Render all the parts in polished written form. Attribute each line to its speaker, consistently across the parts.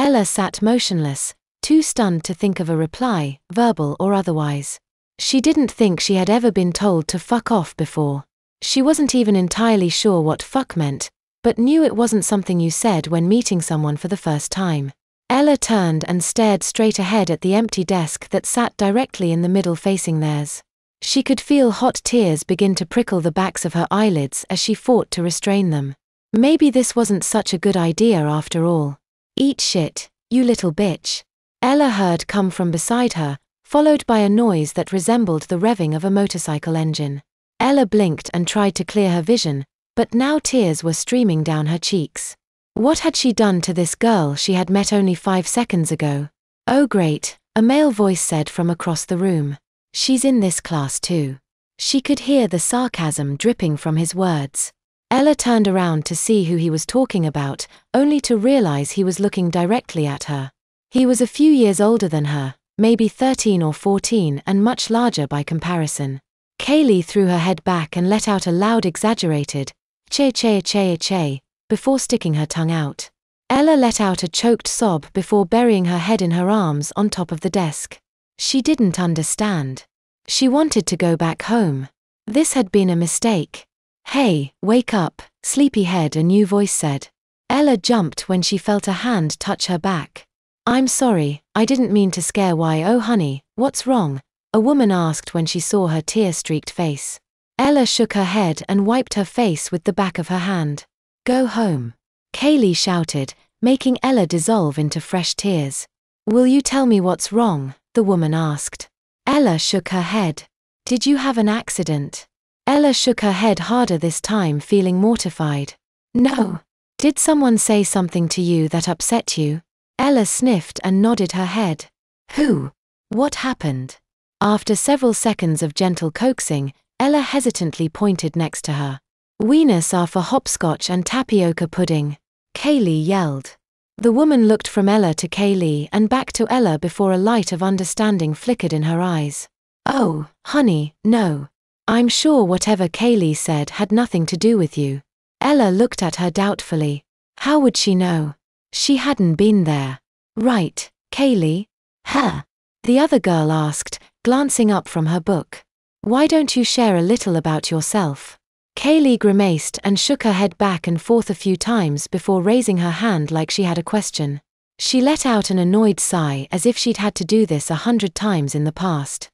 Speaker 1: Ella sat motionless, too stunned to think of a reply, verbal or otherwise. She didn't think she had ever been told to fuck off before. She wasn't even entirely sure what fuck meant, but knew it wasn't something you said when meeting someone for the first time. Ella turned and stared straight ahead at the empty desk that sat directly in the middle facing theirs. She could feel hot tears begin to prickle the backs of her eyelids as she fought to restrain them. Maybe this wasn't such a good idea after all. Eat shit, you little bitch. Ella heard come from beside her, followed by a noise that resembled the revving of a motorcycle engine. Ella blinked and tried to clear her vision, but now tears were streaming down her cheeks. What had she done to this girl she had met only 5 seconds ago? Oh great, a male voice said from across the room. She's in this class too. She could hear the sarcasm dripping from his words. Ella turned around to see who he was talking about, only to realize he was looking directly at her. He was a few years older than her, maybe 13 or 14, and much larger by comparison. Kaylee threw her head back and let out a loud exaggerated che before sticking her tongue out. Ella let out a choked sob before burying her head in her arms on top of the desk. She didn't understand. She wanted to go back home. This had been a mistake. Hey, wake up, sleepyhead, a new voice said. Ella jumped when she felt a hand touch her back. I'm sorry, I didn't mean to scare. Why, oh honey, what's wrong? A woman asked when she saw her tear-streaked face. Ella shook her head and wiped her face with the back of her hand. Go home. Kaylee shouted, making Ella dissolve into fresh tears. Will you tell me what's wrong? The woman asked. Ella shook her head. Did you have an accident? Ella shook her head harder this time, feeling mortified. No. Did someone say something to you that upset you? Ella sniffed and nodded her head. Who? What happened? After several seconds of gentle coaxing, Ella hesitantly pointed next to her. Wieners are for hopscotch and tapioca pudding, Kaylee yelled. The woman looked from Ella to Kaylee and back to Ella before a light of understanding flickered in her eyes. Oh, honey, no. I'm sure whatever Kaylee said had nothing to do with you. Ella looked at her doubtfully. How would she know? She hadn't been there. Right, Kaylee? Huh? The other girl asked, glancing up from her book. Why don't you share a little about yourself? Kaylee grimaced and shook her head back and forth a few times before raising her hand like she had a question. She let out an annoyed sigh as if she'd had to do this 100 times in the past.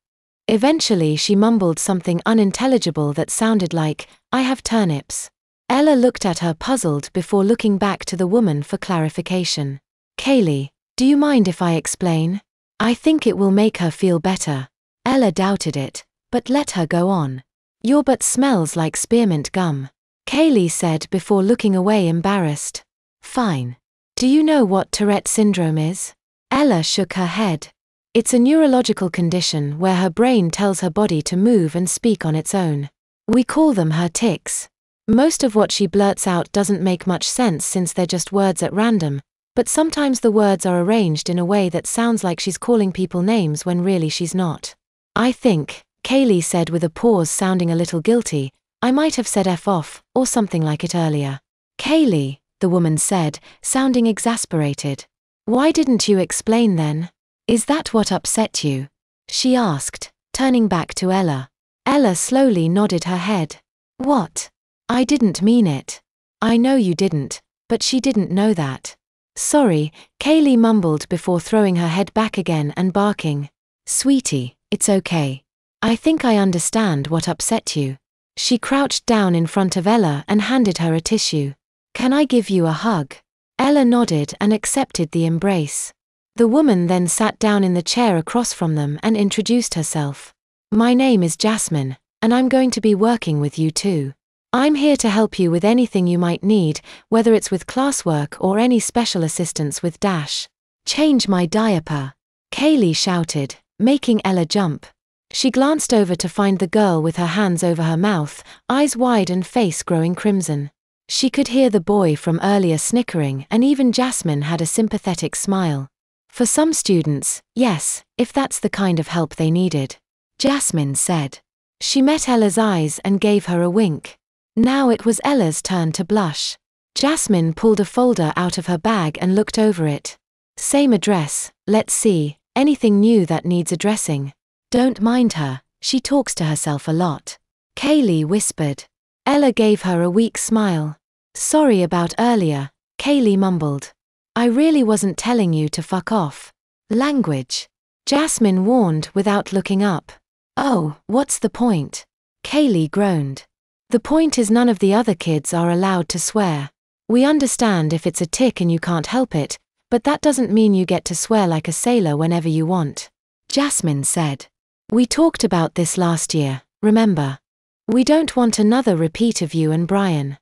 Speaker 1: Eventually she mumbled something unintelligible that sounded like, I have turnips. Ella looked at her puzzled before looking back to the woman for clarification. Kaylee, do you mind if I explain? I think it will make her feel better. Ella doubted it, but let her go on. Your butt smells like spearmint gum, Kaylee said before looking away embarrassed. Fine. Do you know what Tourette syndrome is? Ella shook her head. It's a neurological condition where her brain tells her body to move and speak on its own. We call them her tics. Most of what she blurts out doesn't make much sense since they're just words at random, but sometimes the words are arranged in a way that sounds like she's calling people names when really she's not. I think, Kaylee said with a pause sounding a little guilty, I might have said F off, or something like it earlier. Kaylee, the woman said, sounding exasperated. Why didn't you explain then? Is that what upset you? She asked, turning back to Ella. Ella slowly nodded her head. What? I didn't mean it. I know you didn't, but she didn't know that. Sorry, Kaylee mumbled before throwing her head back again and barking. Sweetie, it's okay. I think I understand what upset you. She crouched down in front of Ella and handed her a tissue. Can I give you a hug? Ella nodded and accepted the embrace. The woman then sat down in the chair across from them and introduced herself. My name is Jasmine, and I'm going to be working with you too. I'm here to help you with anything you might need, whether it's with classwork or any special assistance with Dash. Change my diaper, Kaylee shouted, making Ella jump. She glanced over to find the girl with her hands over her mouth, eyes wide and face growing crimson. She could hear the boy from earlier snickering, and even Jasmine had a sympathetic smile. For some students, yes, if that's the kind of help they needed, Jasmine said. She met Ella's eyes and gave her a wink. Now it was Ella's turn to blush. Jasmine pulled a folder out of her bag and looked over it. Same address, let's see, anything new that needs addressing? Don't mind her, she talks to herself a lot. Kaylee whispered. Ella gave her a weak smile. Sorry about earlier, Kaylee mumbled. I really wasn't telling you to fuck off. Language. Jasmine warned without looking up. Oh, what's the point? Kaylee groaned. The point is none of the other kids are allowed to swear. We understand if it's a tic and you can't help it, but that doesn't mean you get to swear like a sailor whenever you want. Jasmine said. We talked about this last year, remember? We don't want another repeat of you and Brian.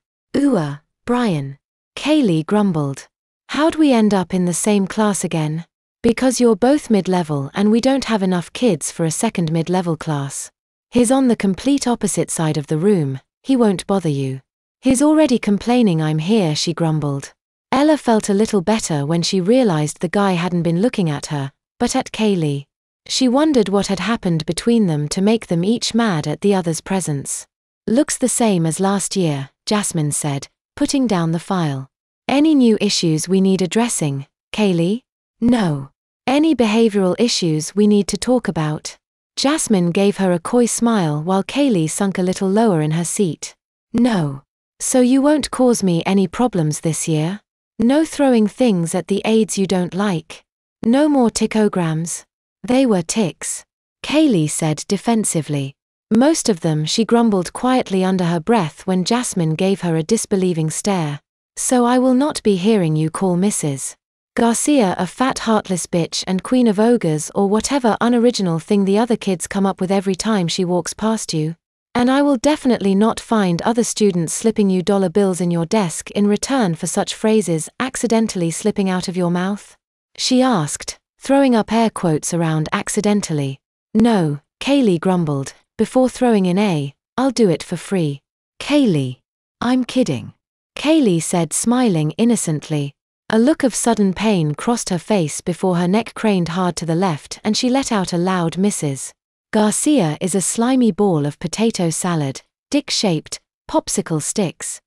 Speaker 1: Brian. Kaylee grumbled. How'd we end up in the same class again? Because you're both mid-level and we don't have enough kids for a second mid-level class. He's on the complete opposite side of the room, he won't bother you. He's already complaining I'm here, she grumbled. Ella felt a little better when she realized the guy hadn't been looking at her, but at Kaylee. She wondered what had happened between them to make them each mad at the other's presence. Looks the same as last year, Jasmine said, putting down the file. Any new issues we need addressing, Kaylee? No. Any behavioral issues we need to talk about? Jasmine gave her a coy smile while Kaylee sunk a little lower in her seat. No. So you won't cause me any problems this year? No throwing things at the aides you don't like? No more ticograms? They were tics. Kaylee said defensively. Most of them, she grumbled quietly under her breath when Jasmine gave her a disbelieving stare. So I will not be hearing you call Mrs. Garcia a fat heartless bitch and queen of ogres or whatever unoriginal thing the other kids come up with every time she walks past you. And I will definitely not find other students slipping you dollar bills in your desk in return for such phrases accidentally slipping out of your mouth? She asked, throwing up air quotes around accidentally. No, Kaylee grumbled, before throwing in I'll do it for free. Kaylee. I'm kidding. Kaylee said, smiling innocently. A look of sudden pain crossed her face before her neck craned hard to the left and she let out a loud Mrs. Garcia is a slimy ball of potato salad, dick-shaped, popsicle sticks.